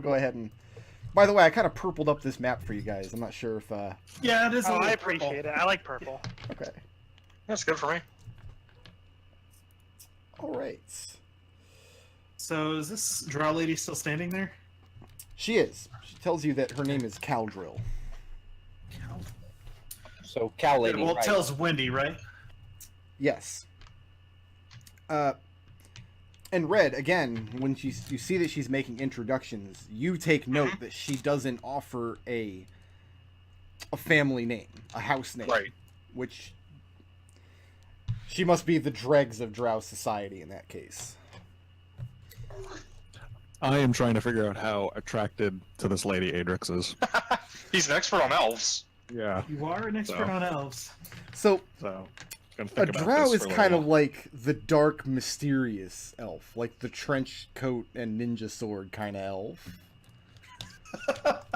Go ahead and... By the way, I kind of purpled up this map for you guys. I'm not sure if... Yeah, it is. Oh, I appreciate it. I like purple. Okay. That's good for me. All right. So is this drow lady still standing there? She is. She tells you that her name is Caldrill. So cow lady. Well, it right. tells Wendy, right? Yes. And Red, again, when you see that she's making introductions, you take note that she doesn't offer a family name, a house name. Right. Which she must be the dregs of Drow society in that case. I am trying to figure out how attracted to this lady Adrex is. He's an expert on elves. Yeah. You are an expert on elves. So Gonna a think about drow this is for a kind little of like the dark, mysterious elf, like the trench coat and ninja sword kind of elf.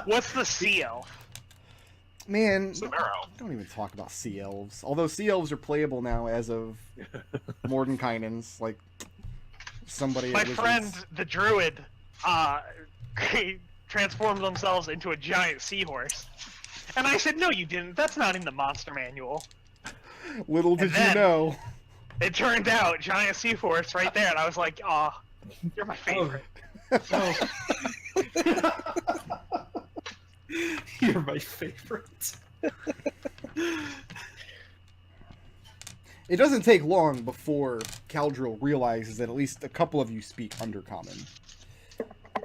What's the sea elf? Man, It's the marrow. don't even talk about sea elves. Although sea elves are playable now as of Mordenkainen's, like somebody. My at Wizards. friend, the druid, transformed themselves into a giant seahorse. And I said, no, you didn't. That's not in the monster manual. Little did you then- know. It turned out, giant seahorse right there, and I was like, aw, you're my favorite. Oh. You're my favorite. It doesn't take long before Caldrill realizes that at least a couple of you speak Undercommon.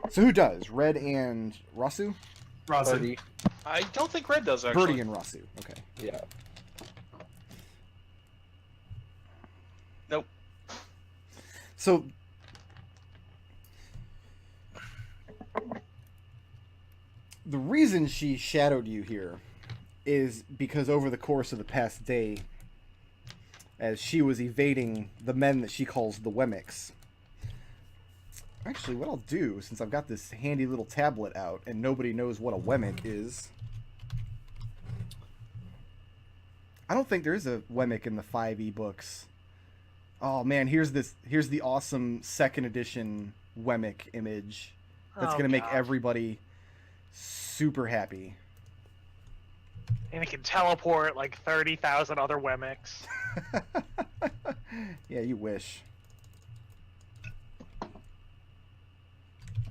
So who does? Red and Raazu? Raazu. Birdie. I don't think Red does, actually. Birdie and Raazu. Okay. Yeah. Nope. So the reason she shadowed you here is because over the course of the past day, as she was evading the men that she calls the Wemmicks. Actually, what I'll do, since I've got this handy little tablet out and nobody knows what a Wemmick is, I don't think there is a Wemmick in the 5e books. Oh man, here's the awesome second edition Wemmick image that's gonna make everybody super happy. And it can teleport like 30,000 other Wemmicks. Yeah, you wish.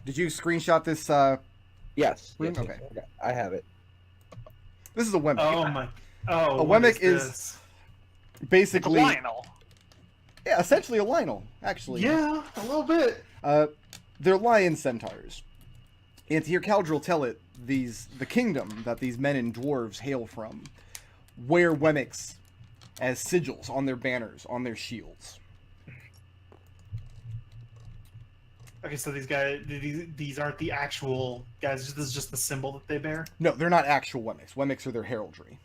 Did you screenshot this? Yes. Room? yes, Okay. yes, I have it. This is a Wemmick. Oh my. Oh. A what Wemmick is this? basically, Lionel. yeah, essentially a Lionel, actually. Yeah, a little bit. They're lion centaurs. And to hear Caldrill tell it, the kingdom that these men and dwarves hail from wear Wemmicks as sigils on their banners, on their shields. Okay, so these guys, these aren't the actual guys. This is just the symbol that they bear. No, they're not actual Wemmicks. Wemmicks are their heraldry.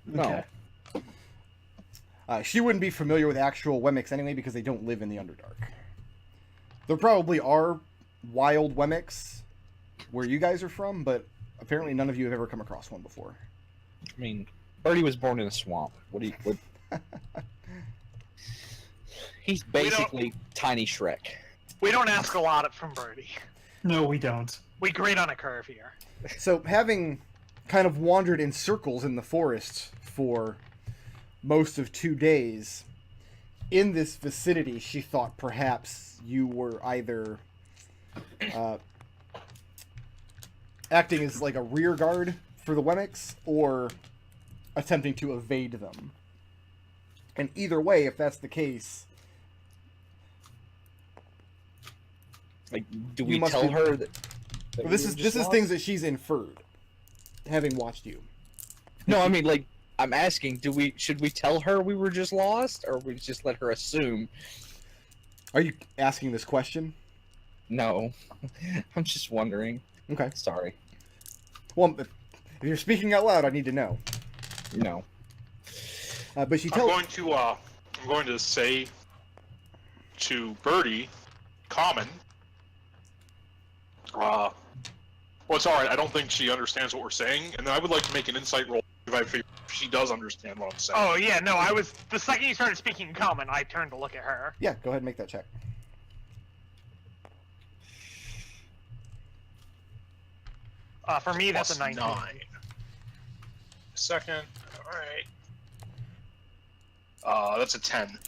No. She wouldn't be familiar with actual Wemmicks anyway because they don't live in the Underdark. There probably are wild Wemmicks where you guys are from, but apparently none of you have ever come across one before. I mean, Birdie was born in a swamp. What? He's basically tiny Shrek. We don't ask a lot from Birdie. No, we don't. We grade on a curve here. So, having kind of wandered in circles in the forest for most of 2 days, in this vicinity, she thought perhaps you were either acting as like a rear guard for the Wemmicks or attempting to evade them. And either way, if that's the case, Like, do You we must tell be- her that? well, this is things that she's inferred, having watched you. No, I mean, like, I'm asking, should we tell her we were just lost, or we just let her assume? Are you asking this question? No, I'm just wondering. Okay. Sorry. Well, if you're speaking out loud, I need to know. No. But she I'm tells... going to say to Birdie, common. Well, it's alright, I don't think she understands what we're saying, and then I would like to make an insight roll if I figure she does understand what I'm saying. Oh yeah, no, the second you started speaking common, I turned to look at her. Yeah, go ahead and make that check. For me, that's a Plus 19. 9. Second. Alright. That's a 10.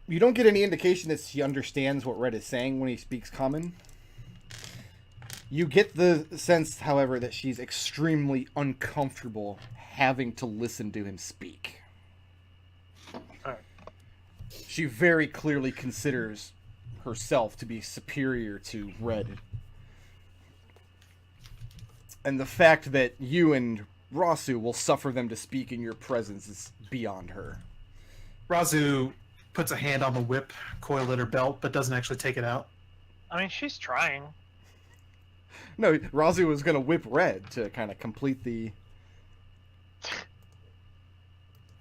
You don't get any indication that she understands what Red is saying when he speaks common. You get the sense, however, that she's extremely uncomfortable having to listen to him speak. Alright. She very clearly considers herself to be superior to Red. And the fact that you and Raazu will suffer them to speak in your presence is beyond her. Raazu puts a hand on the whip coil at her belt, but doesn't actually take it out. I mean, she's trying. No, Raazu was going to whip Red to kind of complete the...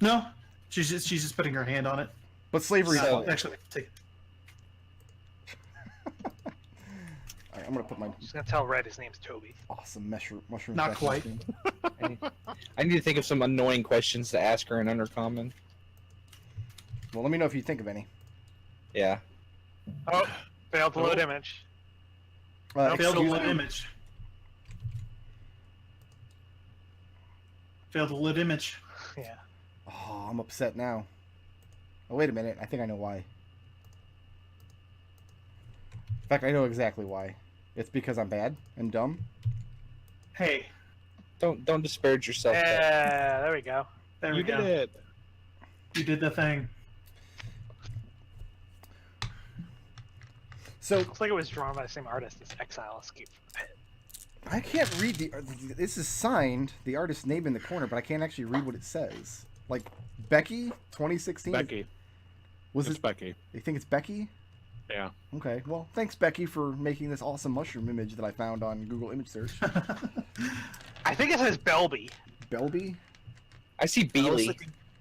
No, she's just putting her hand on it. But slavery is So- fine. Actually, take it. Alright, I'm going to put my She's gonna tell Red his name's Toby. awesome mushroom Not back quite. in. I need to think of some annoying questions to ask her in Undercommon. Well, let me know if you think of any. Yeah. Oh, failed to load image. Failed to Excuse lit me? image. Failed to lit image. Yeah. Oh, I'm upset now. Oh, wait a minute. I think I know why. In fact, I know exactly why. It's because I'm bad and dumb. Hey, Don't disparage yourself. though. Yeah, there we go. there we You go. did it. You did the thing. So, Looks like it was drawn by the same artist as Exile Escape from the Pit. I can't read the... This is signed, the artist's name in the corner, but I can't actually read what it says. Like, Becky, 2016? Becky. Was It's it... Becky. You think it's Becky? Yeah. Okay, well, thanks, Becky, for making this awesome mushroom image that I found on Google Image Search. I think it says Belby. Belby? I see Beely.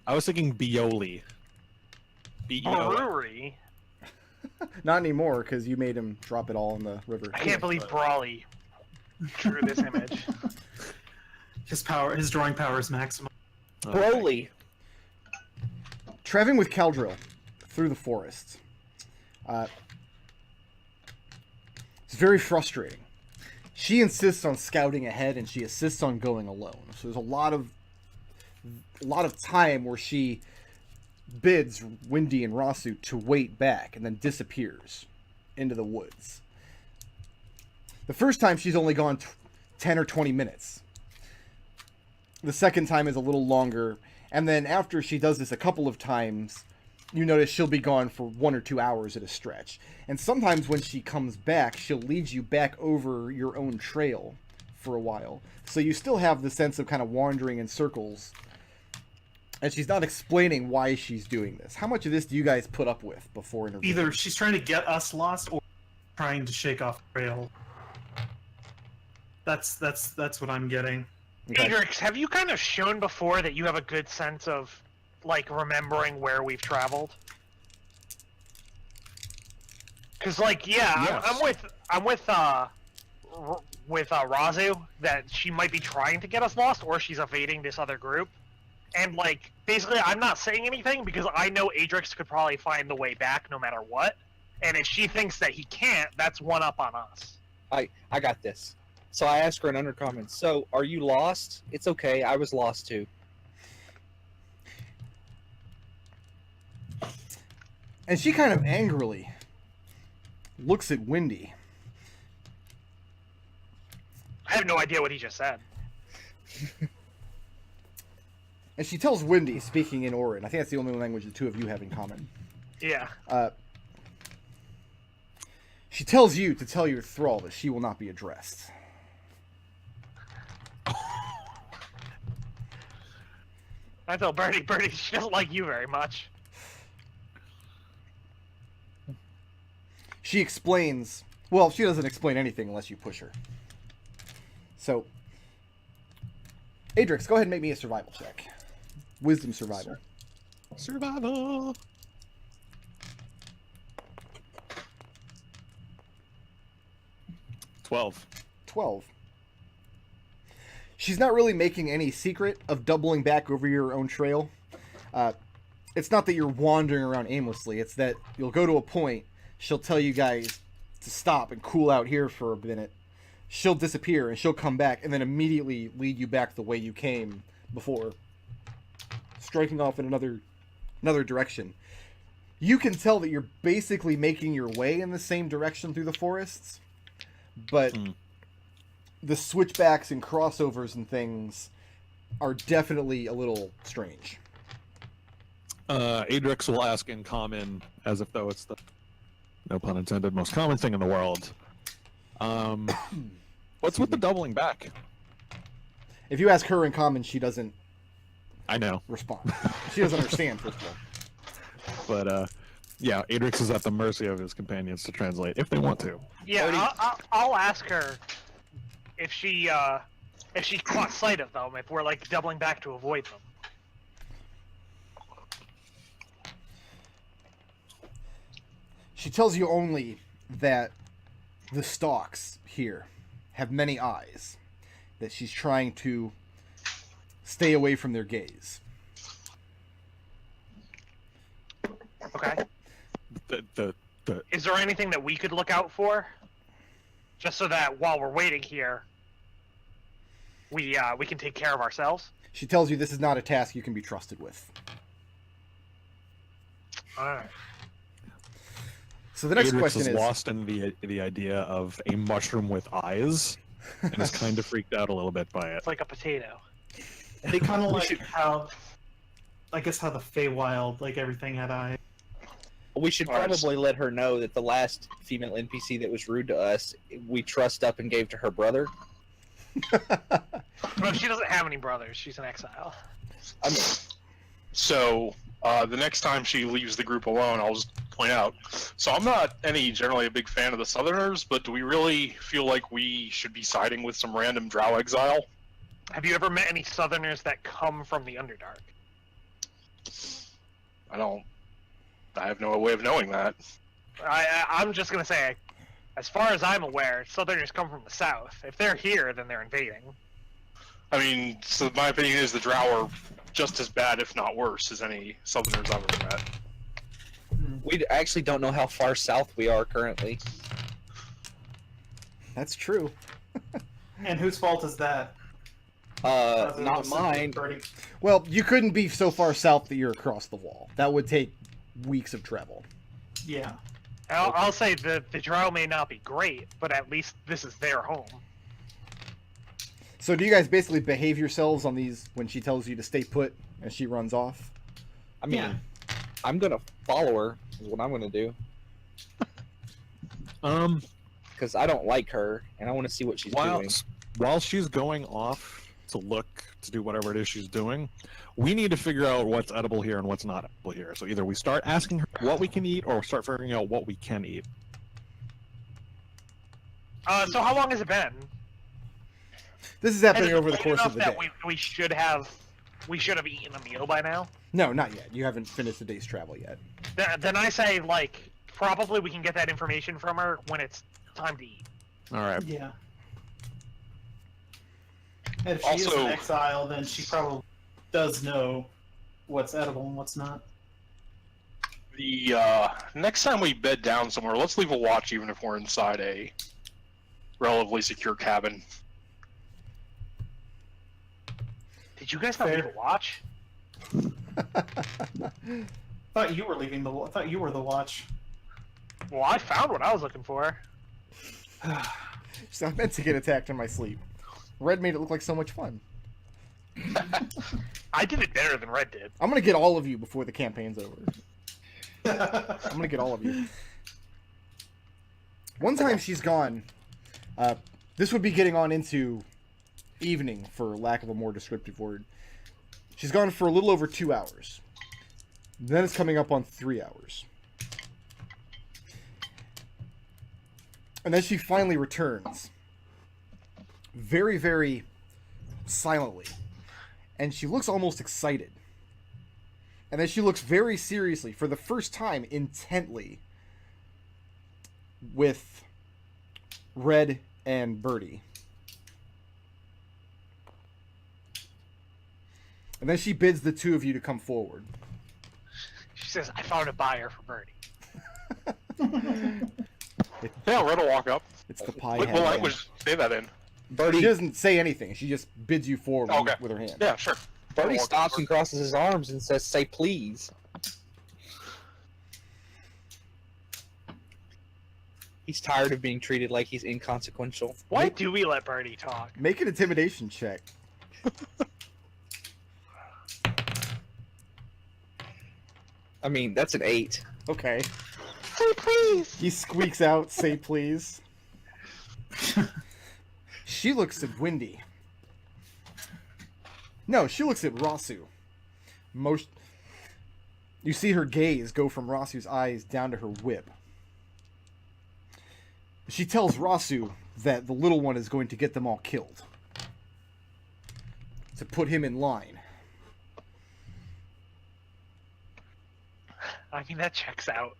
I was thinking Bioli. B-E-O. Brewery. Not anymore, because you made him drop it all in the river. I can't believe Brawley drew this image. His drawing power is maximum. Broly. Traveling with Caldrill through the forest. It's very frustrating. She insists on scouting ahead, and she insists on going alone. So there's a lot of time where she bids Windy and Raazu to wait back, and then disappears into the woods. The first time she's only gone 10 or 20 minutes. The second time is a little longer, and then after she does this a couple of times, you notice she'll be gone for 1 or 2 hours at a stretch. And sometimes when she comes back, she'll lead you back over your own trail for a while. So you still have the sense of kind of wandering in circles. And she's not explaining why she's doing this. How much of this do you guys put up with before interviewing? Either she's trying to get us lost, or trying to shake off the trail. That's what I'm getting. Okay. Adrex, have you kind of shown before that you have a good sense of, like, remembering where we've traveled? Because, like, yeah, Yes. I'm with Raazu that she might be trying to get us lost, or she's evading this other group. And, like, basically, I'm not saying anything because I know Adrex could probably find the way back no matter what. And if she thinks that he can't, that's one up on us. I got this. So I asked her in Undercommon, so are you lost? It's okay, I was lost too. And she kind of angrily looks at Windy. I have no idea what he just said. And she tells Windy, speaking in Orin, I think that's the only language the two of you have in common. Yeah. She tells you to tell your thrall that she will not be addressed. I tell Birdie, she doesn't like you very much. She explains... Well, she doesn't explain anything unless you push her. So, Adrex, go ahead and make me a survival check. Wisdom survival. Survival. $12. 12. She's not really making any secret of doubling back over your own trail. It's not that you're wandering around aimlessly. It's that you'll go to a point, she'll tell you guys to stop and cool out here for a minute. She'll disappear and she'll come back and then immediately lead you back the way you came before, striking off in another direction. You can tell that you're basically making your way in the same direction through the forests, but the switchbacks and crossovers and things are definitely a little strange. Adrex will ask in common, as if though it's the, no pun intended, most common thing in the world. What's with the doubling back? If you ask her in common, she doesn't I know, respond. She doesn't understand, first of all. but yeah, Adrex is at the mercy of his companions to translate if they want to. Yeah, I'll ask her if she caught sight of them, if we're like doubling back to avoid them. She tells you only that the stalks here have many eyes, that she's trying to stay away from their gaze. Okay. The Is there anything that we could look out for? Just so that while we're waiting here, we can take care of ourselves? She tells you this is not a task you can be trusted with. Alright. So the next Adrex question is is... lost in the idea of a mushroom with eyes, and is kind of freaked out a little bit by it. It's like a potato. They kind of like how, I guess how the Feywild, like everything had eyes. We should Alright, probably let her know that the last female NPC that was rude to us, we trussed up and gave to her brother. But she doesn't have any brothers. She's an exile. I mean, So, the next time she leaves the group alone, I'll just point out. So I'm not generally a big fan of the Southerners, but do we really feel like we should be siding with some random drow exile? Have you ever met any Southerners that come from the Underdark? I have no way of knowing that. I'm just gonna say, as far as I'm aware, Southerners come from the South. If they're here, then they're invading. I mean, so my opinion is the drow are just as bad, if not worse, as any Southerners I've ever met. we actually don't know how far south we are currently. That's true. And whose fault is that? Not mine. Birdie. Well, you couldn't be so far south that you're across the wall. That would take weeks of travel. Yeah. I'll say the drow may not be great, but at least this is their home. So do you guys basically behave yourselves on these when she tells you to stay put and she runs off? I mean, Yeah. I'm gonna follow her, is what I'm gonna do. Because I don't like her, and I want to see what she's doing. While she's going off to look to do whatever it is she's doing, we need to figure out what's edible here and what's not edible here. So either we start asking her what we can eat, or start figuring out what we can eat. So how long has it been? This is happening Has it over the been course enough of the that day. we should have eaten a meal by now. No, not yet. You haven't finished the day's travel yet. Then I say, like, probably we can get that information from her when it's time to eat. All right. Yeah. And if she is Also- an exile, then she probably does know what's edible and what's not. The next time we bed down somewhere, let's leave a watch, even if we're inside a relatively secure cabin. Did you guys not Fair. leave a watch? Thought you were leaving the. Thought you were the watch. Well, I found what I was looking for. So I meant to get attacked in my sleep. Red made it look like so much fun. I did it better than Red did. I'm gonna get all of you before the campaign's over. I'm gonna get all of you. One time she's gone, this would be getting on into evening, for lack of a more descriptive word. She's gone for a little over 2 hours. Then it's coming up on 3 hours. And then she finally returns. Very, very silently. And she looks almost excited. And then she looks very seriously, for the first time, intently, with Red and Birdie. And then she bids the two of you to come forward. She says, I found a buyer for Birdie. Yeah, Red will walk up. It's the pie What head. language say that in? She Birdie, doesn't say anything. She just bids you forward Okay. with her hand. Yeah, sure. Birdie Walk stops over. and crosses his arms and says, "Say please." He's tired of being treated like he's inconsequential. Why do we let Birdie talk? Make an intimidation check. I mean, that's an 8. Okay. Say please. He squeaks out, "Say please." She looks at Windy. No, she looks at Raazu. You see her gaze go from Rasu's eyes down to her whip. She tells Raazu that the little one is going to get them all killed. To put him in line. I mean, that checks out.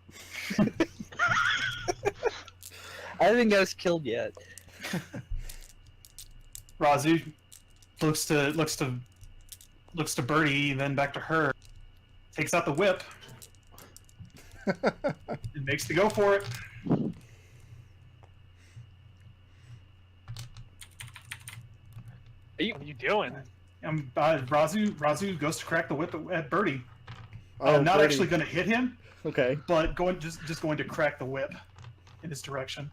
I haven't got us killed yet. Raazu looks to Birdie, then back to her. Takes out the whip. And makes to go for it. What are you doing? Raazu goes to crack the whip at Birdie. Not Birdie. actually going to hit him, Okay. but just going to crack the whip in his direction.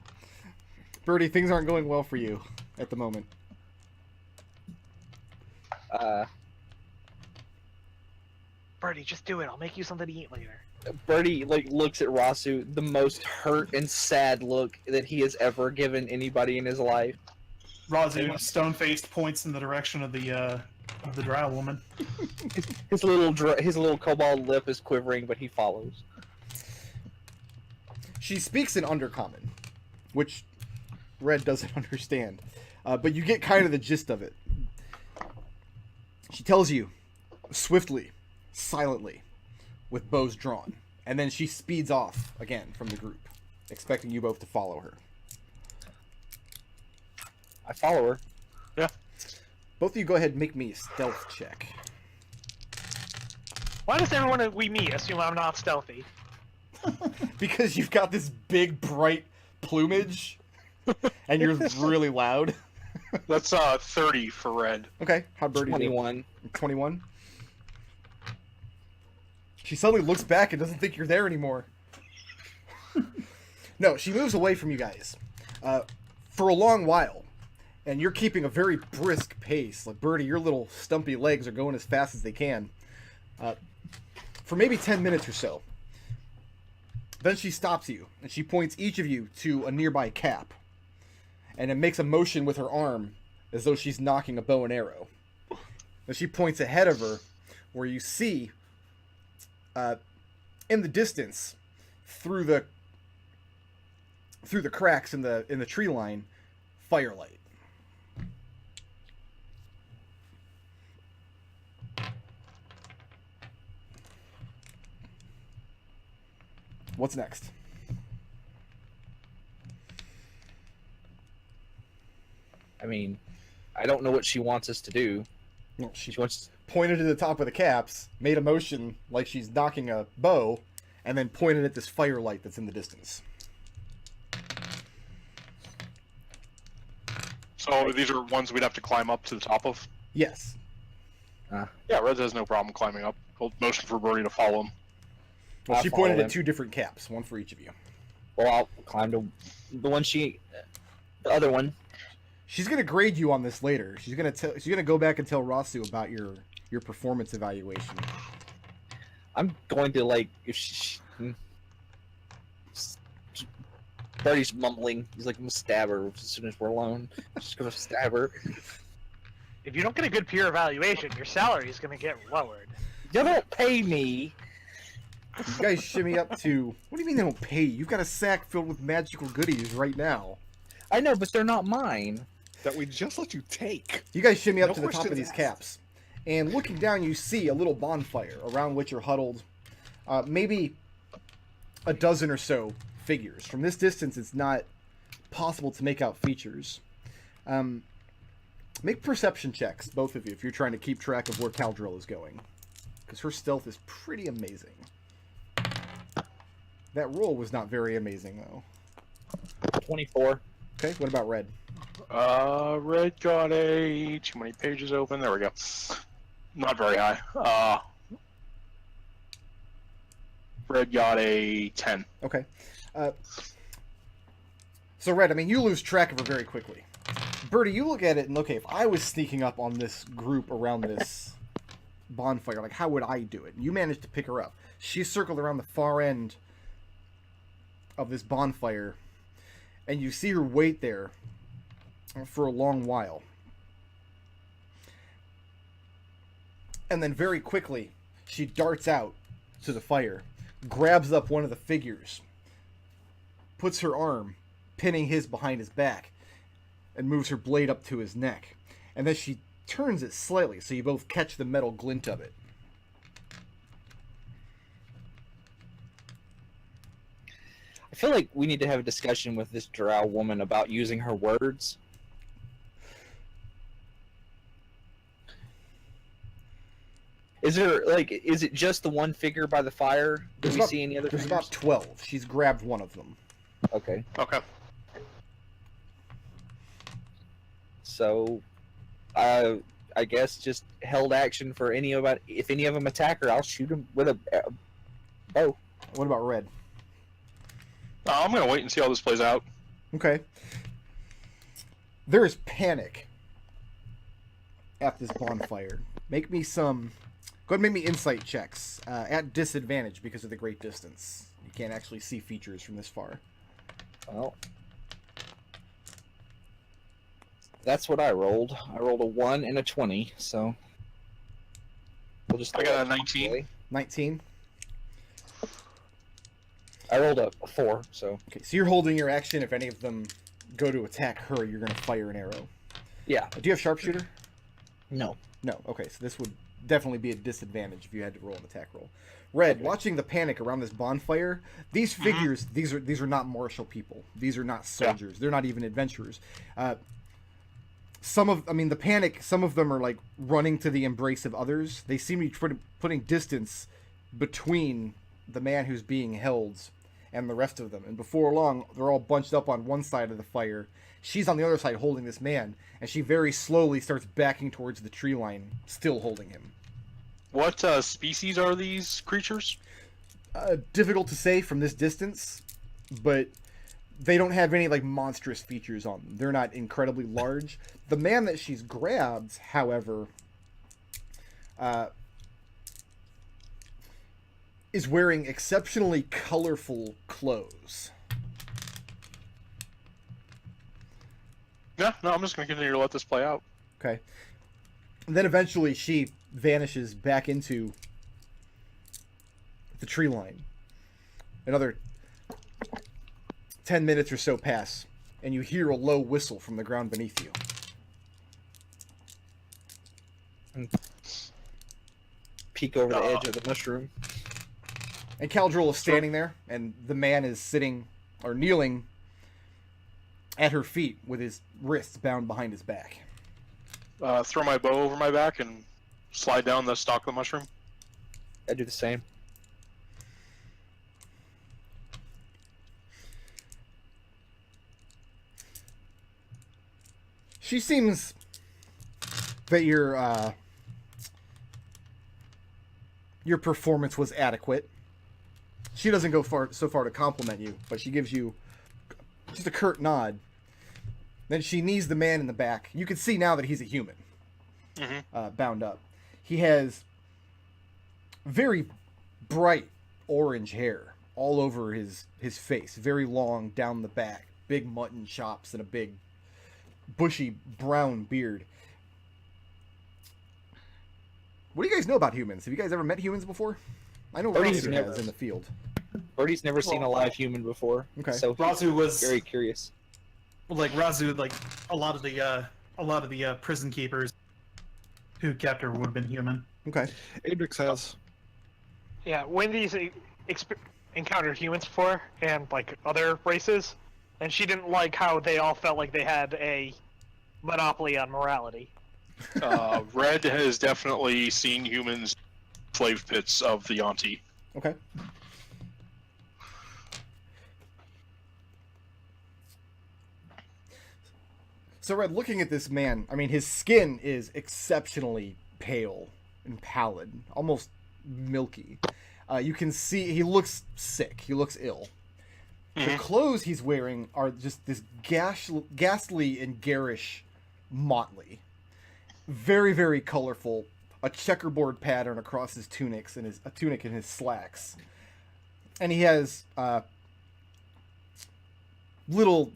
Birdie, things aren't going well for you at the moment. Birdie, just do it. I'll make you something to eat later. Birdie looks at Raazu, the most hurt and sad look that he has ever given anybody in his life. Raazu, stone-faced, points in the direction of the drow woman. His little kobold lip is quivering, but he follows. She speaks in Undercommon, which Red doesn't understand. But you get kind of the gist of it. She tells you, swiftly, silently, with bows drawn. And then she speeds off again from the group, expecting you both to follow her. I follow her. Both of you go ahead and make me a stealth check. Why does everyone we meet assume I'm not stealthy? Because you've got this big, bright plumage, and you're really loud. That's 30 for Red. Okay, how'd Birdie do? 21. 21? She suddenly looks back and doesn't think you're there anymore. No, she moves away from you guys. For a long while. And you're keeping a very brisk pace. Like, Birdie, your little stumpy legs are going as fast as they can. For maybe 10 minutes or so. Then she stops you, and she points each of you to a nearby cap. And it makes a motion with her arm, as though she's knocking a bow and arrow. And she points ahead of her, where you see, in the distance, through the cracks in the tree line, firelight. What's next? I mean, I don't know what she wants us to do. Well, she She wants. pointed to the top of the caps, made a motion like she's knocking a bow, and then pointed at this firelight that's in the distance. So these are ones we'd have to climb up to the top of? Yes. Yeah, Red has no problem climbing up. He'll motion for Birdie to follow him. Well, I'll she follow pointed him. at 2 different caps, one for each of you. Well, I'll climb to the one she. The other one. She's gonna grade you on this later. She's gonna go back and tell Raazu about your performance evaluation. I'm going to if she. Birdie's mumbling. He's like, I'm gonna stab her as soon as we're alone. Just gonna stab her. If you don't get a good peer evaluation, your salary is going to get lowered. You don't pay me. You guys shimmy up to. What do you mean they don't pay you? You've got a sack filled with magical goodies right now. I know, but they're not mine. That we just let you take. You guys shimmy up No to the top of questions these asked. caps, and looking down, you see a little bonfire around which are huddled, maybe a dozen or so figures. From this distance, it's not possible to make out features. Make perception checks, both of you, if you're trying to keep track of where Caldrill is going, because her stealth is pretty amazing. That roll was not very amazing, though. 24. Okay, what about red? Red got a... Too many pages open. There we go. Not very high. Red got a 10. Okay. So red, I mean, you lose track of her very quickly. Birdie, you look at it and, okay, if I was sneaking up on this group around this bonfire, like, how would I do it? You managed to pick her up. She circled around the far end of this bonfire, and you see her wait there for a long while. And then very quickly, she darts out to the fire, grabs up one of the figures, puts her arm, pinning his behind his back, and moves her blade up to his neck. And then she turns it slightly, so you both catch the metal glint of it. I feel like we need to have a discussion with this drow woman about using her words. Is it just the one figure by the fire? Do we see any other There's figures? about 12. She's grabbed one of them. Okay. Okay. So, I guess just held action for if any of them attack her, I'll shoot them with a bow. What about red? I'm going to wait and see how this plays out. Okay. There is panic at this bonfire. Make me some... Go ahead and make me insight checks. At disadvantage because of the great distance. You can't actually see features from this far. Well, that's what I rolled. I rolled a 1 and a 20, so we'll just. I got a 19. 19? I rolled a 4, so. Okay, so you're holding your action. If any of them go to attack her, you're going to fire an arrow. Yeah. Do you have sharpshooter? No. No. Okay, so this would definitely be a disadvantage if you had to roll an attack roll. Red, watching the panic around this bonfire, these figures, these are not martial people. These are not soldiers. Yeah. They're not even adventurers. The panic, some of them are like running to the embrace of others. They seem to be putting distance between the man who's being held and the rest of them. And before long, they're all bunched up on one side of the fire. She's on the other side holding this man, and she very slowly starts backing towards the tree line, still holding him. What species are these creatures? Difficult to say from this distance, but they don't have any like monstrous features on them. They're not incredibly large. The man that she's grabbed, however, is wearing exceptionally colorful clothes. Yeah, no, I'm just going to continue to let this play out. Okay. And then eventually she vanishes back into the tree line. Another 10 minutes or so pass, and you hear a low whistle from the ground beneath you. Peek over the edge of the mushroom. And Caldril is standing there, and the man is sitting, or kneeling, at her feet with his wrists bound behind his back. Throw my bow over my back and slide down the stalk of the mushroom. I do the same. She seems that your performance was adequate. She doesn't go so far to compliment you, but she gives you just a curt nod. Then she knees the man in the back. You can see now that he's a human, bound up. He has very bright orange hair all over his face, very long down the back, big mutton chops and a big bushy brown beard. What do you guys know about humans? Have you guys ever met humans before? I know Raazu has in the field. Birdie's never seen a live human before. Okay. So Raazu was very curious. Like Raazu, like a lot of the prison keepers who kept her would have been human. Okay. Adrex has. Yeah, Wendy's encountered humans before and like other races, and she didn't like how they all felt like they had a monopoly on morality. Red has definitely seen humans slave pits of the Yuan-ti. Okay. So, Red, looking at this man, I mean, his skin is exceptionally pale and pallid, almost milky. You can see he looks sick. He looks ill. The clothes he's wearing are just this ghastly and garish motley. Very, very colorful. A checkerboard pattern across his tunics and a tunic and his slacks. And he has little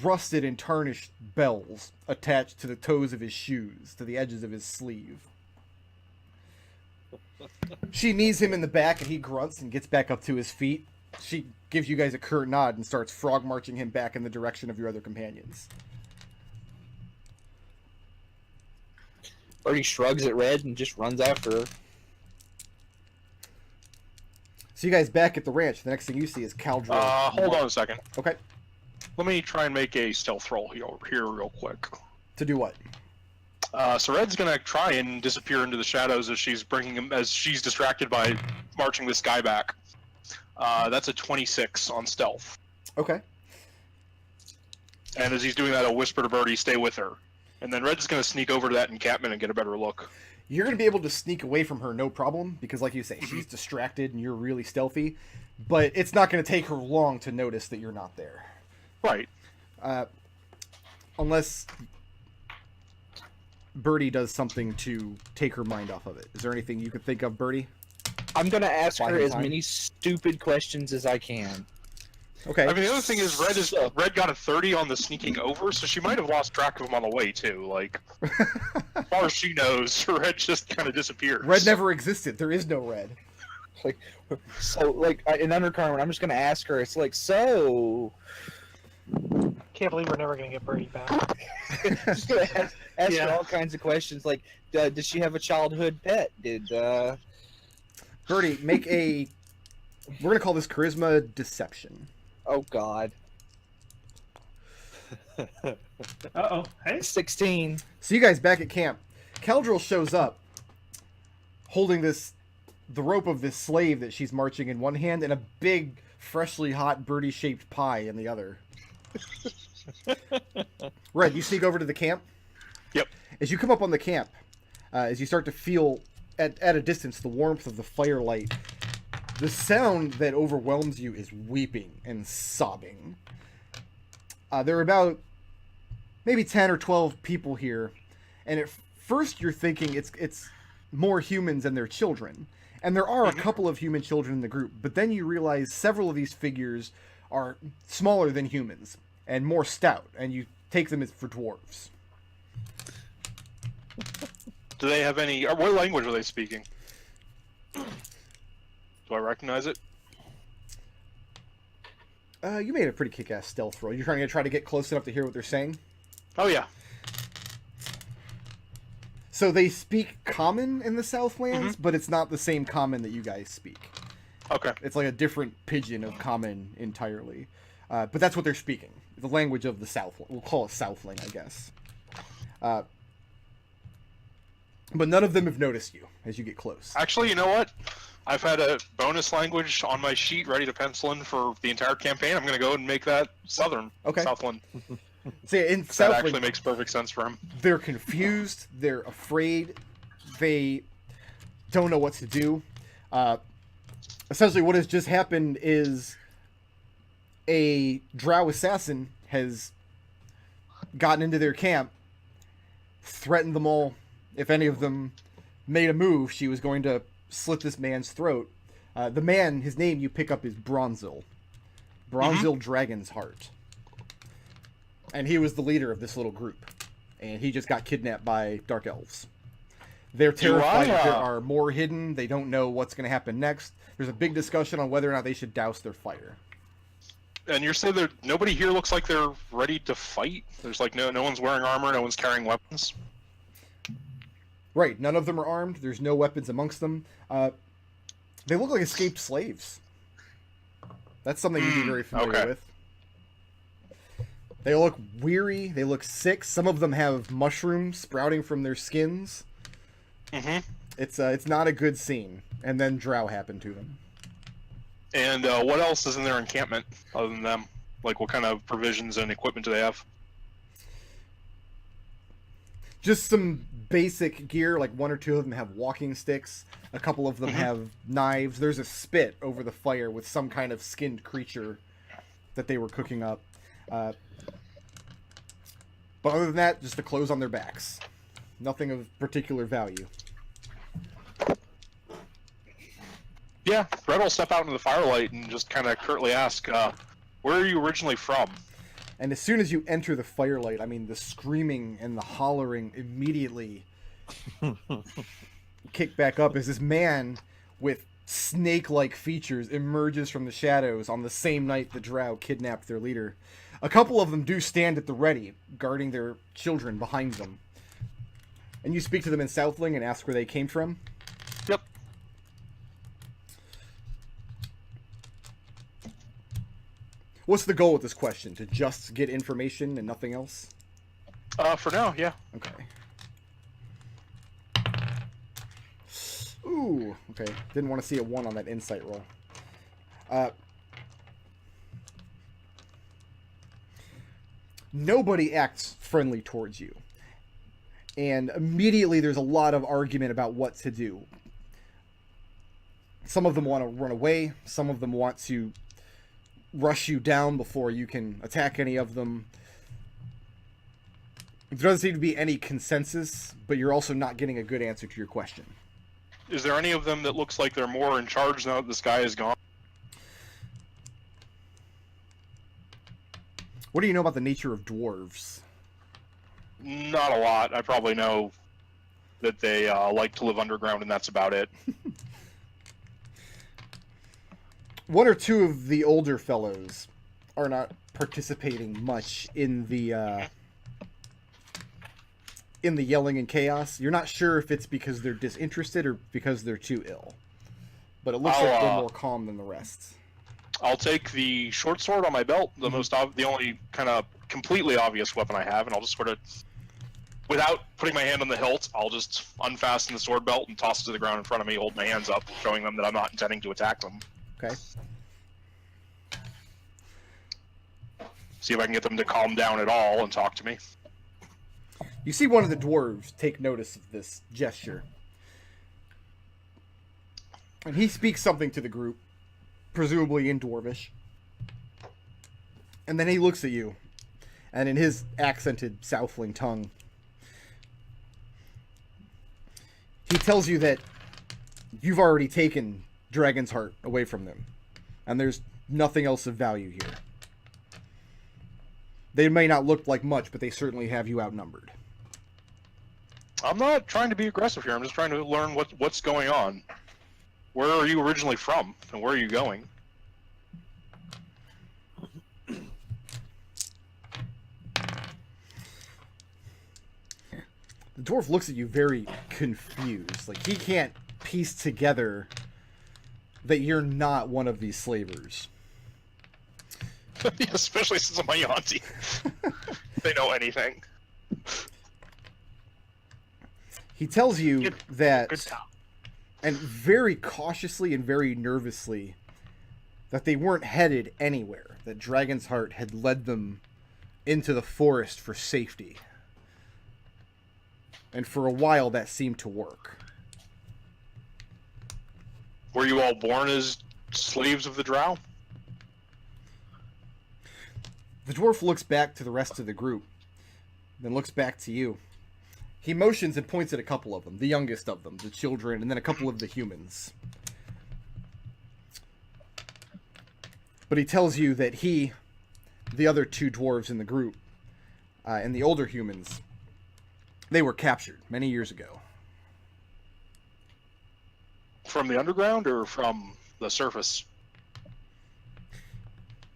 rusted and tarnished bells attached to the toes of his shoes, to the edges of his sleeve. She knees him in the back and he grunts and gets back up to his feet. She gives you guys a curt nod and starts frog marching him back in the direction of your other companions. Birdie shrugs at Red and just runs after her. So you guys back at the ranch. The next thing you see is Caldro. Hold on a second. Okay. Let me try and make a stealth roll here real quick. To do what? So Red's gonna try and disappear into the shadows as she's distracted by marching this guy back. That's a 26 on stealth. Okay. And as he's doing that, I'll whisper to Birdie, "Stay with her." And then Red's gonna sneak over to that encampment and get a better look. You're going to be able to sneak away from her, no problem, because like you say, she's distracted and you're really stealthy. But it's not going to take her long to notice that you're not there. Right. Unless Birdie does something to take her mind off of it. Is there anything you can think of, Birdie? I'm gonna ask her Biding as time. many stupid questions as I can. Okay. I mean, the other thing is Red got a 30 on the sneaking over, so she might have lost track of him on the way too. Like, as far as she knows, Red just kind of disappears. Red never existed. There is no Red. So, like, in Undercurrent, I'm just gonna ask her. It's like, so. Can't believe we're never gonna get Birdie back. Just gonna ask Yeah. her all kinds of questions. Like, did she have a childhood pet? Birdie, make a... We're going to call this Charisma Deception. Oh God. Uh-oh. Hey. 16. So you guys back at camp. Caldril shows up holding the rope of this slave that she's marching in one hand and a big, freshly hot birdie-shaped pie in the other. Red, you sneak over to the camp? Yep. As you come up on the camp, as you start to feel at a distance the warmth of the firelight, the sound that overwhelms you is weeping and sobbing. There are about maybe 10 or 12 people here, and at first you're thinking it's more humans and their children. And there are a couple of human children in the group, but then you realize several of these figures are smaller than humans and more stout, and you take them as for dwarves. Do they have any? What language are they speaking? Do I recognize it? You made a pretty kick-ass stealth roll. You're try to get close enough to hear what they're saying? Oh yeah. So they speak common in the Southlands, but it's not the same common that you guys speak. Okay. It's like a different pidgin of common entirely. But that's what they're speaking. The language of the South. We'll call it Southling, I guess. But none of them have noticed you as you get close. Actually, you know what? I've had a bonus language on my sheet ready to pencil in for the entire campaign. I'm going to go and make that Southern. Okay. Southland. So in That Southling, actually makes perfect sense for him. they're confused. They're afraid. They don't know what to do. Essentially, what has just happened is a drow assassin has gotten into their camp, threatened them all. If any of them made a move, she was going to slit this man's throat. The man, his name you pick up is Bronzil. Bronzil Dragon's Heart. And he was the leader of this little group. And he just got kidnapped by Dark Elves. They're terrified. There are more hidden. They don't know what's going to happen next. There's a big discussion on whether or not they should douse their fire. And you're saying that nobody here looks like they're ready to fight? There's like no one's wearing armor, no one's carrying weapons? Right, none of them are armed. There's no weapons amongst them. They look like escaped slaves. That's something you'd be very familiar with. They look weary. They look sick. Some of them have mushrooms sprouting from their skins. Mm-hmm. It's not a good scene. And then drow happened to them. And what else is in their encampment other than them? Like, what kind of provisions and equipment do they have? Just some basic gear, like one or two of them have walking sticks. A couple of them have knives. There's a spit over the fire with some kind of skinned creature that they were cooking up. But other than that, just the clothes on their backs. Nothing of particular value. Yeah, Red will step out into the firelight and just kind of curtly ask, where are you originally from? And as soon as you enter the firelight, I mean, the screaming and the hollering immediately kick back up as this man with snake-like features emerges from the shadows on the same night the drow kidnapped their leader. A couple of them do stand at the ready, guarding their children behind them. And you speak to them in Southling and ask where they came from? Yep. What's the goal with this question? To just get information and nothing else? For now, yeah. Okay. Ooh, okay. Didn't want to see a 1 on that insight roll. Nobody acts friendly towards you. And immediately there's a lot of argument about what to do. Some of them want to run away. Some of them want to rush you down before you can attack any of them. There doesn't seem to be any consensus, but you're also not getting a good answer to your question. Is there any of them that looks like they're more in charge now that this guy is gone? What do you know about the nature of dwarves? Not a lot. I probably know that they like to live underground, and that's about it. One or two of the older fellows are not participating much in the yelling and chaos. You're not sure if it's because they're disinterested or because they're too ill. But it looks like they're more calm than the rest. I'll take the short sword on my belt, the only kind of completely obvious weapon I have, and I'll just sort of, without putting my hand on the hilt, I'll just unfasten the sword belt and toss it to the ground in front of me, hold my hands up, showing them that I'm not intending to attack them. Okay. See if I can get them to calm down at all and talk to me. You see one of the dwarves take notice of this gesture. And he speaks something to the group, presumably in Dwarvish. And then he looks at you, and in his accented Southling tongue, he tells you that you've already taken Dragon's Heart away from them, and there's nothing else of value here. They may not look like much, but they certainly have you outnumbered. I'm not trying to be aggressive here. I'm just trying to learn what's going on. Where are you originally from, and where are you going? The dwarf looks at you very confused. Like, he can't piece together that you're not one of these slavers. Especially since I'm a Yuan-ti. They know anything. He tells you Good that, job. and very cautiously and very nervously, that they weren't headed anywhere. That Dragon's Heart had led them into the forest for safety. And for a while that seemed to work. Were you all born as slaves of the drow? The dwarf looks back to the rest of the group, then looks back to you. He motions and points at a couple of them, the youngest of them, the children, and then a couple of the humans. But he tells you that he, the other two dwarves in the group, and the older humans, they were captured many years ago. From the underground or from the surface?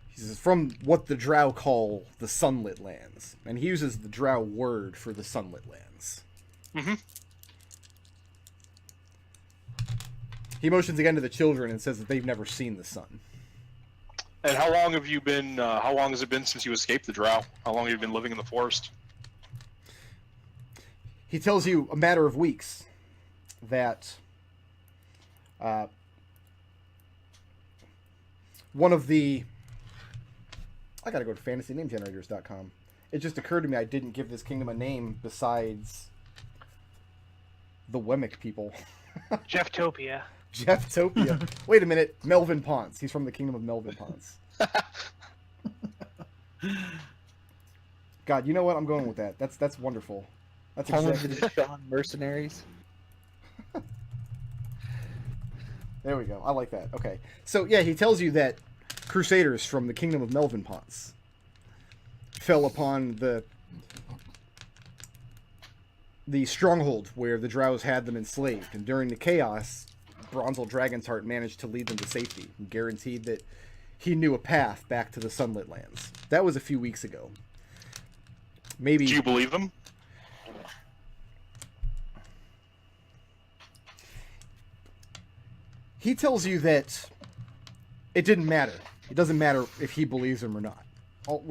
He says, from what the drow call the sunlit lands. And he uses the drow word for the sunlit lands. Mm-hmm. He motions again to the children and says that they've never seen the sun. And how long have you been, how long has it been since you escaped the drow? How long have you been living in the forest? He tells you a matter of weeks that one of the... I gotta go to fantasynamegenerators.com. It just occurred to me I didn't give this kingdom a name besides the Wemmick people. Jefftopia. Jefftopia. Wait a minute. Melvin Ponce. He's from the kingdom of Melvin Ponce. God, you know what? I'm going with that. That's wonderful. That's Home of exactly... the Sean mercenaries. There we go. I like that. Okay. So, yeah, he tells you that Crusaders from the kingdom of Melvin Ponce fell upon the stronghold where the Drows had them enslaved. And during the chaos, Bronzel Dragonsheart managed to lead them to safety and guaranteed that he knew a path back to the Sunlit Lands. That was a few weeks ago. Maybe... Do you believe them? He tells you that it didn't matter. It doesn't matter if he believes him or not.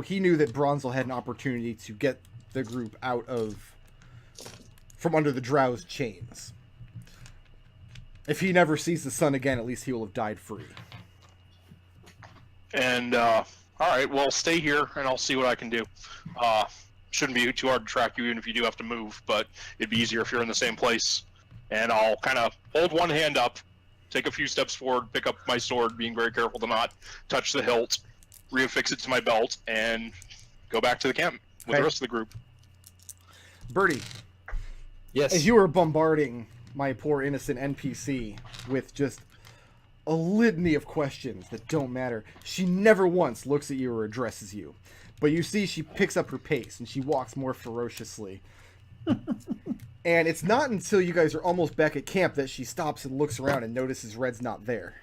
He knew that Bronzel had an opportunity to get the group from under the Drow's chains. If he never sees the sun again, at least he will have died free. And, alright, well, stay here, and I'll see what I can do. Shouldn't be too hard to track you, even if you do have to move, but it'd be easier if you're in the same place. And I'll kind of hold one hand up, take a few steps forward, pick up my sword, being very careful to not touch the hilt, reaffix it to my belt, and go back to the camp with the rest of the group. Birdie, Yes. as you were bombarding my poor innocent NPC with just a litany of questions that don't matter, she never once looks at you or addresses you. But you see she picks up her pace and she walks more ferociously. And it's not until you guys are almost back at camp that she stops and looks around and notices Red's not there.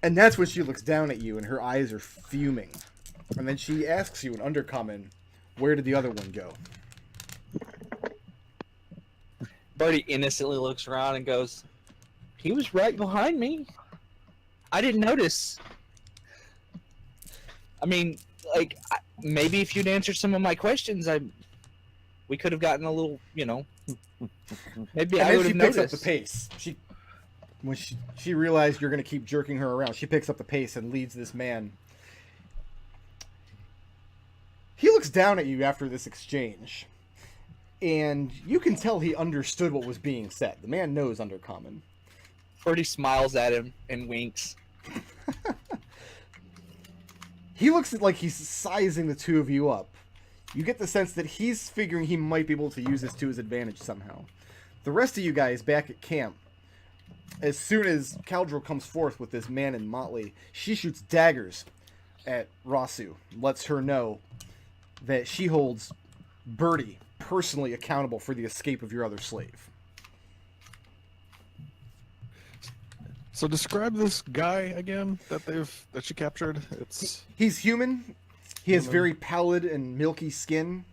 And that's when she looks down at you and her eyes are fuming. And then she asks you in Undercommon, where did the other one go? Birdie innocently looks around and goes, he was right behind me. I didn't notice. I mean, like, maybe if you'd answered some of my questions, we could have gotten a little, maybe And I then would she have picks noticed. up the pace. When she realized you're going to keep jerking her around, she picks up the pace and leads this man. He looks down at you after this exchange, and you can tell he understood what was being said. The man knows Undercommon. Birdie smiles at him and winks. He looks like he's sizing the two of you up. You get the sense that he's figuring he might be able to use this to his advantage somehow. The rest of you guys back at camp, as soon as Caldril comes forth with this man in motley, she shoots daggers at Raazu, lets her know that she holds Birdie personally accountable for the escape of your other slave. So describe this guy again that she captured. He's human. He has very pallid and milky skin.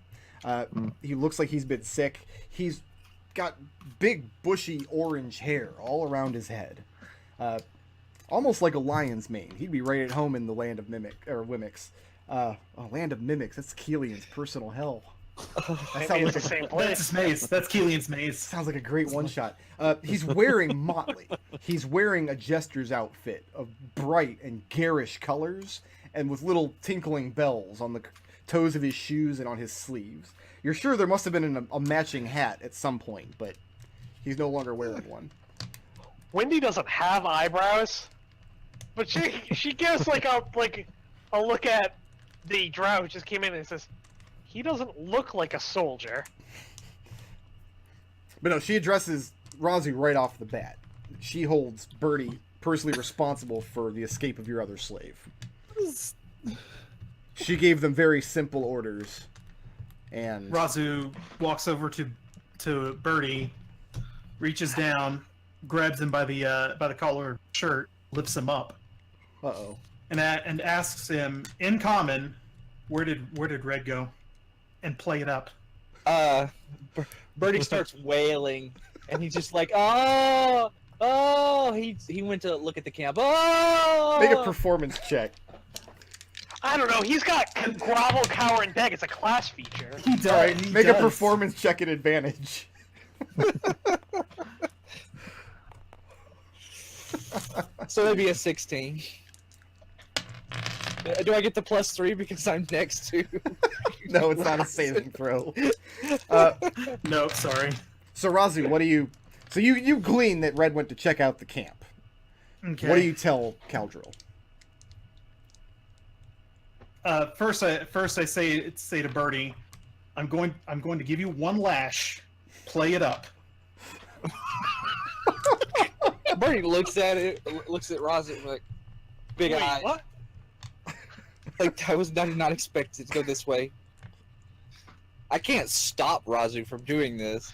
He looks like he's been sick. He's got big, bushy orange hair all around his head. Almost like a lion's mane. He'd be right at home in the land of Wemmicks. Land of Mimics. That's Keelian's personal hell. Maybe it's the same That's place. his maze. That's Keelian's maze. Sounds like a great one-shot. He's wearing motley. He's wearing a jester's outfit of bright and garish colors, and with little tinkling bells on the toes of his shoes and on his sleeves. You're sure there must have been a matching hat at some point, but he's no longer wearing one. Wendy doesn't have eyebrows, but she gives like a look at the drow who just came in and says, he doesn't look like a soldier. But no, she addresses Raazu right off the bat. She holds Birdie personally responsible for the escape of your other slave. She gave them very simple orders, and Raazu walks over to Birdie, reaches down, grabs him by the collar of his shirt, lifts him up, and asks him in common, where did Red go, and play it up. Birdie starts wailing, and he's just like, oh, he went to look at the camp. Oh, make a performance check. I don't know, he's got grovel, cower, and beg. It's a class feature. He does. All right, he make a does. performance check at advantage. So that'd be a 16. Do I get the +3 because I'm next to? No, it's not a saving throw. No, sorry. So Raazu, what do you? So you glean that Red went to check out the camp. Okay. What do you tell Caldril? First I say to Birdie, I'm going to give you one lash. Play it up. Birdie looks at Raazu like big Wait, eyes. what? Like I did not expect it to go this way. I can't stop Raazu from doing this.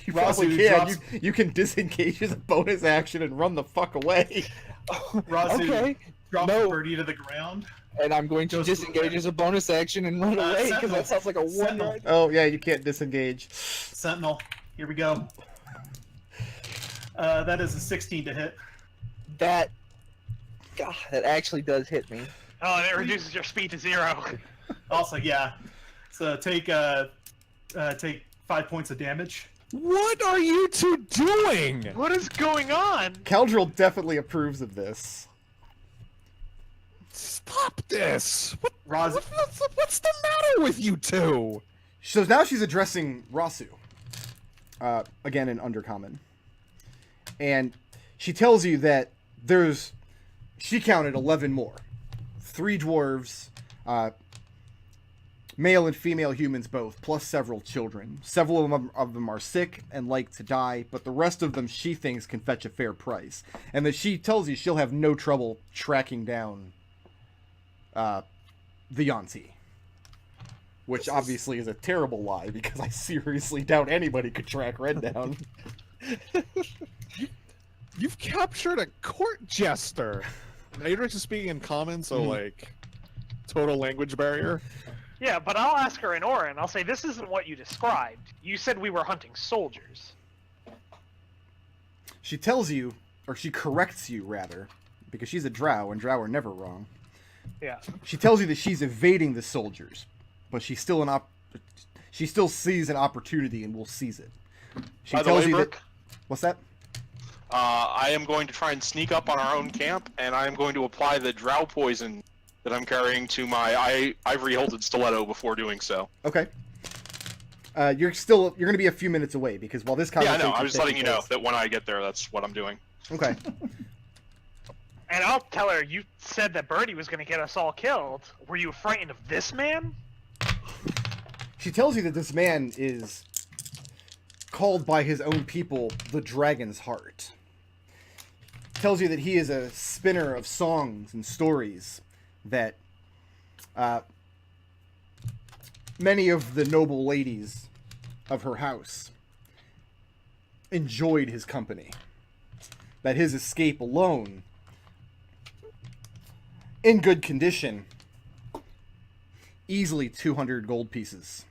You probably Raazu can. drops- You can disengage as a bonus action and run the fuck away. Raazu Okay. drops No. Birdie to the ground. And I'm going to Goes disengage to- as a bonus action and run away because Sentinel. that sounds like a Sentinel. one. Oh yeah, you can't disengage. Sentinel. Here we go. That is a 16 to hit. That actually does hit me. Oh, and it reduces your speed to 0. Also, yeah. So take 5 points of damage. What are you two doing? What is going on? Caldril definitely approves of this. Stop this! Raazu. What's the matter with you two? So now she's addressing Raazu. Again in Undercommon. And she tells you that she counted 11 more. 3 dwarves, male and female humans both, plus several children. Several of them are sick and like to die, but the rest of them she thinks can fetch a fair price. And that she tells you she'll have no trouble tracking down the Yuan-ti. Which obviously is a terrible lie, because I seriously doubt anybody could track Red down. You've captured a court jester. Adrex is speaking in common, so like total language barrier. Yeah, but I'll ask her in Orin. I'll say, this isn't what you described. You said we were hunting soldiers. She tells you, or she corrects you rather, because she's a drow, and drow are never wrong. Yeah. She tells you that she's evading the soldiers, but she still sees an opportunity and will seize it. She By the tells way, you Brooke, that. What's that? I am going to try and sneak up on our own camp, and I am going to apply the drow poison that I'm carrying to my ivory-hilted stiletto before doing so. Okay. You're going to be a few minutes away, because while this Yeah, I conversation know. I was is letting taking you know place- that when I get there, that's what I'm doing. Okay. And I'll tell her, you said that Birdie was going to get us all killed. Were you frightened of this man? She tells you that this man is called by his own people the Dragon's Heart. Tells you that he is a spinner of songs and stories that many of the noble ladies of her house enjoyed his company. That his escape alone, in good condition, easily 200 gold pieces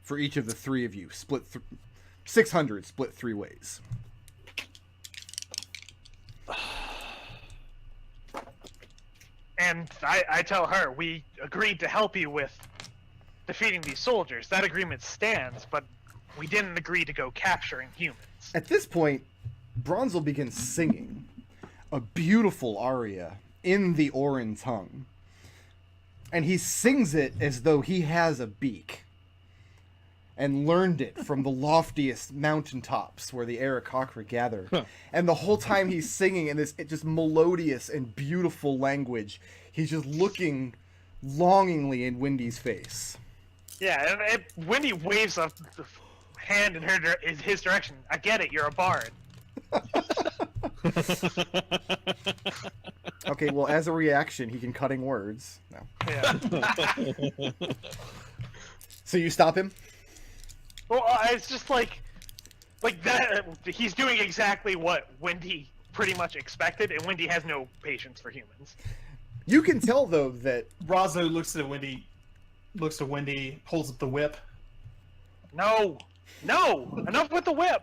for each of the 3 of you, 600 split 3 ways. And I tell her, we agreed to help you with defeating these soldiers. That agreement stands, but we didn't agree to go capturing humans. At this point, Bronzel begins singing a beautiful aria in the Orin tongue. And he sings it as though he has a beak and learned it from the loftiest mountaintops where the Aarakocra gather. Huh. And the whole time he's singing in this just melodious and beautiful language, he's just looking longingly in Wendy's face. Yeah, and Wendy waves a hand in his direction. I get it, you're a bard. Okay, well, as a reaction, he can cutting words. No. Yeah. So you stop him? Well, it's just like that. He's doing exactly what Wendy pretty much expected, and Wendy has no patience for humans. You can tell, though, that Raazu looks to Wendy, holds up the whip. No, enough with the whip.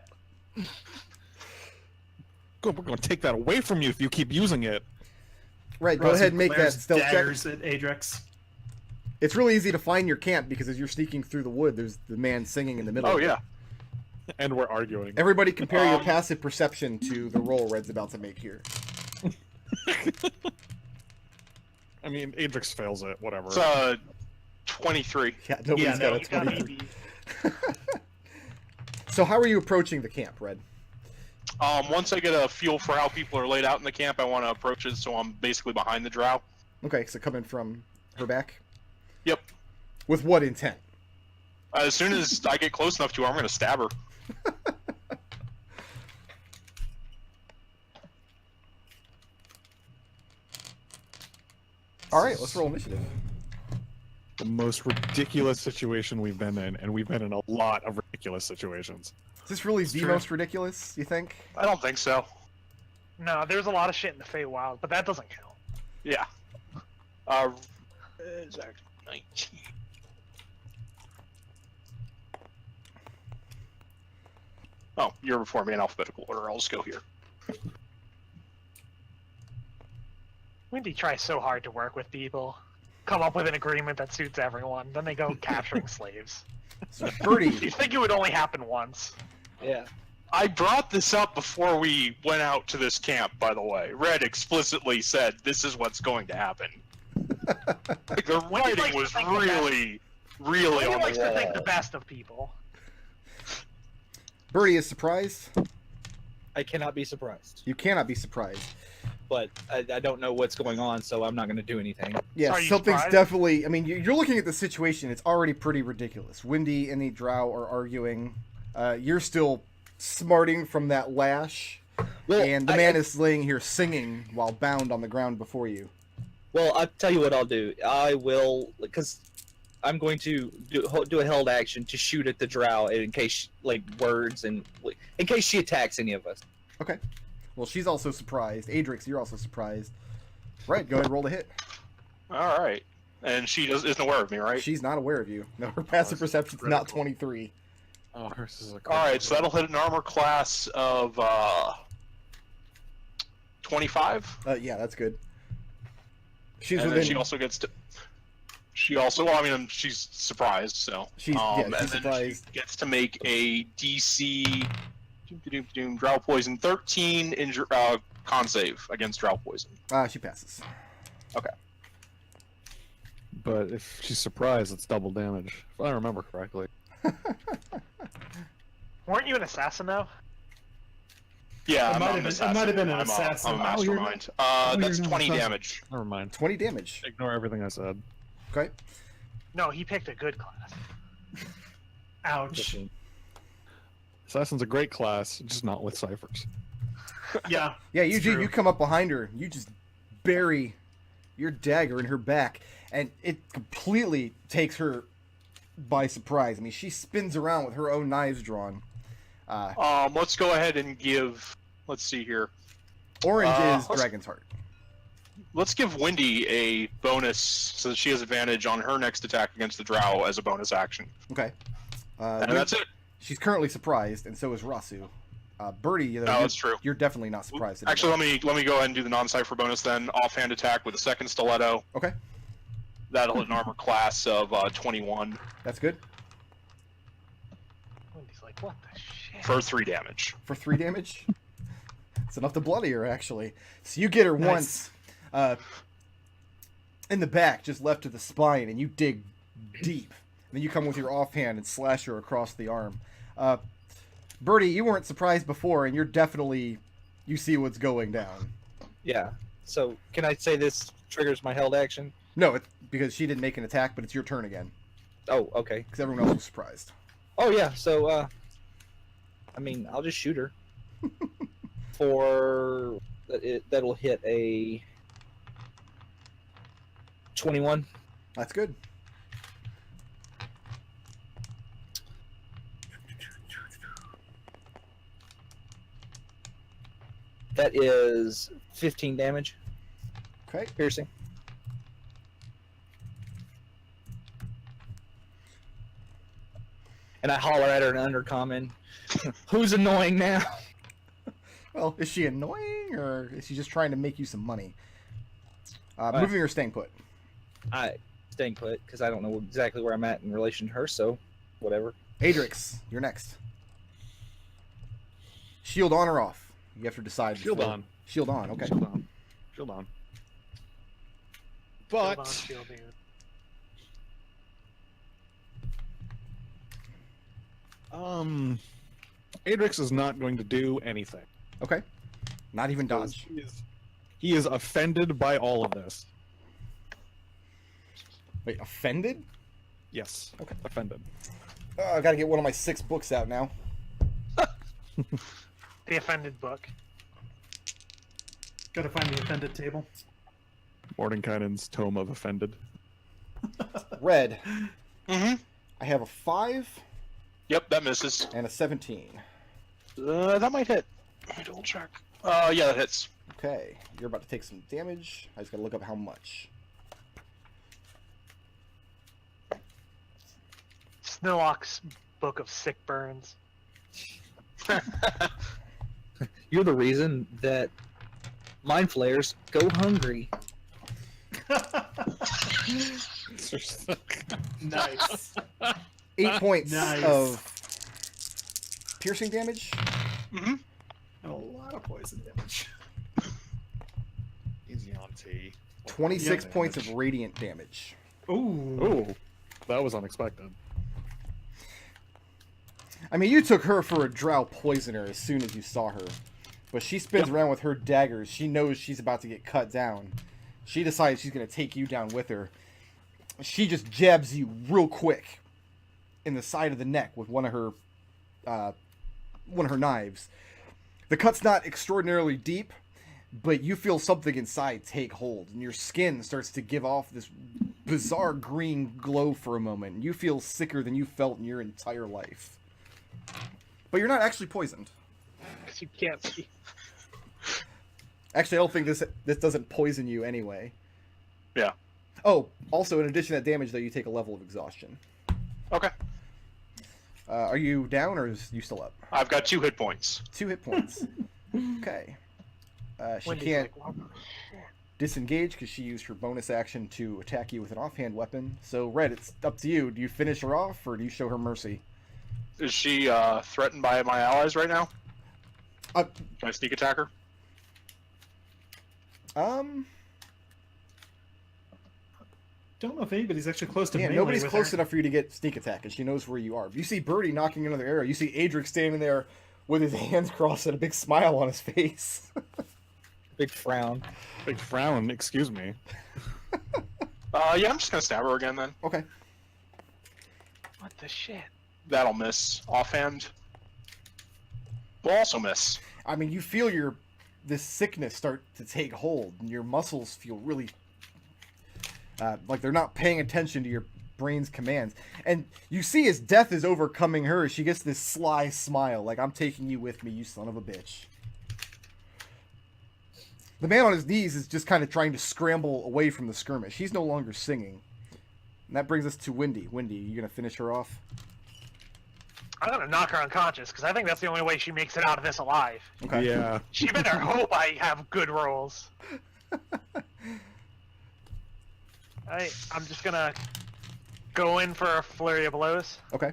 Good, we're going to take that away from you if you keep using it. Right, go Raazu ahead and make that glares stealth check. daggers at Adrex. It's really easy to find your camp because as you're sneaking through the wood, there's the man singing in the middle. Oh of it. yeah. And we're arguing. Everybody compare your passive perception to the roll Red's about to make here. I mean, Adrex fails it, whatever. It's 23. Yeah, nobody's Yeah, got no, a You got 23. me. So how are you approaching the camp, Red? Once I get a feel for how people are laid out in the camp, I want to approach it so I'm basically behind the drow. Okay, so coming from her back? Yep. With what intent? As soon as I get close enough to her, I'm going to stab her. Alright, let's roll initiative. The most ridiculous situation we've been in, and we've been in a lot of ridiculous situations. Is this really the true. most ridiculous, you think? I don't think so. No, there's a lot of shit in the Feywild, but that doesn't count. Yeah. It's actually 19. Oh, you're before me in alphabetical order. I'll just go here. Wendy tries so hard to work with people, come up with an agreement that suits everyone, then they go capturing slaves. So, Birdie, You think it would only happen once? Yeah. I brought this up before we went out to this camp, by the way. Red explicitly said this is what's going to happen. Like, the likes writing to was think the best. really Wendy on likes the to wall. think the best of people. Birdie is surprised. I cannot be surprised, You cannot be surprised. but I don't know what's going on, so I'm not going to do anything. Yeah, So are you something's surprised? definitely... I mean, you're looking at the situation. It's already pretty ridiculous. Wendy and the drow are arguing. You're still smarting from that lash. Well, And the man is laying here singing while bound on the ground before you. Well, I'll tell you what I'll do. I will, because I'm going to do a held action to shoot at the drow in case, like, words and in case she attacks any of us. Okay. Well, she's also surprised. Adrex, you're also surprised. Right, go ahead and roll the hit. All right. And she isn't aware of me, right? She's not aware of you. No, her passive perception's not critical. 23. Oh, hers is a All right, so that'll hit an armor class of 25. Yeah, that's good. She's And then within... she also gets to. She also, well, I mean, she's surprised, so. She's- yeah, she's and then surprised. she gets to make a DC. Drow poison 13 con save against drow poison. She passes. But if she's surprised, it's double damage. If I remember correctly. Weren't you an assassin though? Yeah, It I'm might a have been- it assassin. might have been an I'm assassin. I'm a Oh, you're mastermind. not- That's you're not 20 assassin. damage. Never mind. 20 damage. Ignore everything I said. Okay. No, he picked a good class. Ouch. Assassin's a great class, just not with ciphers. Yeah. Yeah, you It's do. true. You come up behind her. You just bury your dagger in her back, and it completely takes her by surprise. I mean, she spins around with her own knives drawn. Let's go ahead and give. Let's see here. Orange is let's- Dragon's Heart. Let's give Wendy a bonus so that she has advantage on her next attack against the drow as a bonus action. Okay. And that's it. She's currently surprised, and so is Raazu. Birdie, though, No, that's true. you're definitely not surprised. Actually, anymore. let me go ahead and do the non-cipher bonus then. Offhand attack with a second stiletto. Okay, That'll hit an armor class of 21 that's good. Wendy's like, what the shit? for 3 damage. For 3 damage. It's enough to bloody her, actually. So you get her Nice. once in the back, just left to the spine, and you dig deep. And then you come with your offhand and slash her across the arm. Birdie, you weren't surprised before, and you're definitely... You see what's going down. Yeah. So can I say this triggers my held action? No, it's because she didn't make an attack, but it's your turn again. Oh, okay. Because everyone else was surprised. Oh yeah. So I mean, I'll just shoot her. For that'll hit a 21. That's good. That is 15 damage, Okay. piercing. And I holler at her in undercommon, "Who's annoying now?" Well, is she annoying, or is she just trying to make you some money? Moving or staying put? I staying put because I don't know exactly where I'm at in relation to her. So, whatever. Adrex, you're next. Shield on or off? You have to decide. Shield before- on. Shield on, okay. Shield on. Shield on. Hold But on, shield dude. Adrex is not going to do anything. Okay. Not even dodge. He is offended by all of this. Wait, offended? Yes. Okay. Offended. I gotta get one of my 6 books out now. The offended book. Gotta find the offended table. Mordenkainen's Tome of Offended. Red. Mm-hmm. I have a 5 Yep, that misses. and a 17. That might hit. Let me double check. Yeah, that hits. Okay, you're about to take some damage. I just gotta look up how much. Snillock's Book of Sick Burns. You're the reason that mind flayers go hungry. Nice. 8 points Nice. of piercing damage. Mm-hmm. And a lot of poison damage. He's Yuan-ti. 26 Yeah, points damage. of radiant damage. Ooh. Oh, that was unexpected. I mean, you took her for a drow poisoner as soon as you saw her. But she spins around with her daggers. She knows she's about to get cut down. She decides she's going to take you down with her. She just jabs you real quick in the side of the neck with one of her knives. The cut's not extraordinarily deep, but you feel something inside take hold, and your skin starts to give off this bizarre green glow for a moment. You feel sicker than you felt in your entire life. But you're not actually poisoned. Because you can't see. Actually, I don't think this doesn't poison you anyway. Yeah. Oh, also, in addition to that damage, though, you take a level of exhaustion. Okay. Are you down, or is you still up? I've got 2 hit points. 2 hit points. Okay. She Wendy's can't like, "What the shit?" disengage because she used her bonus action to attack you with an offhand weapon. So, Red, it's up to you. Do you finish her off, or do you show her mercy? Is she threatened by my allies right now? Can I sneak attack her? Don't know if anybody's actually close to melee nobody's with close her. enough for you to get sneak attack, and she knows where you are. You see Birdie knocking another arrow. You see Adrex standing there with his hands crossed and a big smile on his face. Big frown. Big frown, excuse me. Yeah, I'm just gonna stab her again then. Okay. What the shit? That'll miss. Offhand. Will also miss. I mean, you feel this sickness start to take hold, and your muscles feel really like they're not paying attention to your brain's commands. And you see as death is overcoming her, she gets this sly smile, like, I'm taking you with me, you son of a bitch. The man on his knees is just kind of trying to scramble away from the skirmish. He's no longer singing. And that brings us to Wendy. Wendy, you gonna finish her off? I'm gonna knock her unconscious, because I think that's the only way she makes it out of this alive. Okay. Yeah. She better hope I have good rolls. I'm just gonna go in for a flurry of blows. Okay.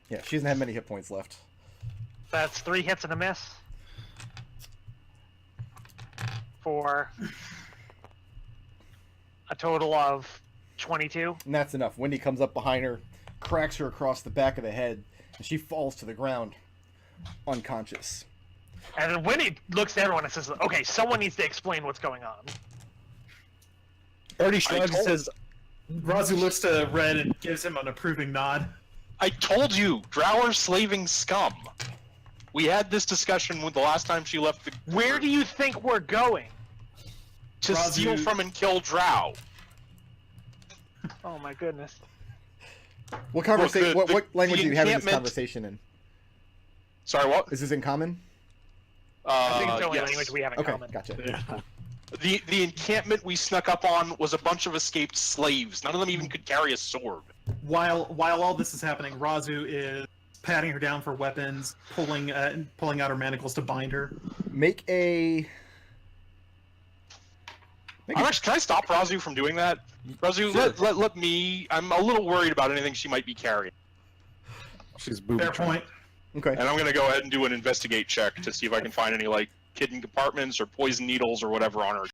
Yeah, she doesn't have many hit points left. That's 3 hits and a miss. For a total of 22. And that's enough. Wendy comes up behind her, cracks her across the back of the head, and she falls to the ground, unconscious. And then Winnie looks at everyone and says, okay, someone needs to explain what's going on. Birdie shrugs and says, Raazu looks to Red and gives him an approving nod. I told you, Drow are slaving scum. We had this discussion with the last time she left the Where do you think we're going? to Raazu- steal from and kill Drow. Oh my goodness. What conversation? Look, What language the are you having this encampment- conversation in? Sorry, what? Is this in common? I think it's the only yes. language we have in Okay, common. gotcha. Yeah. The encampment we snuck up on was a bunch of escaped slaves. None of them even could carry a sword. While all this is happening, Raazu is patting her down for weapons, pulling out her manacles to bind her. Make a. Can I stop Raazu from doing that? Raazu, Sure. let me. I'm a little worried about anything she might be carrying. She's booby Fair trapped. point. Okay. And I'm gonna go ahead and do an investigate check to see if I can find any, like, hidden compartments or poison needles or whatever on her.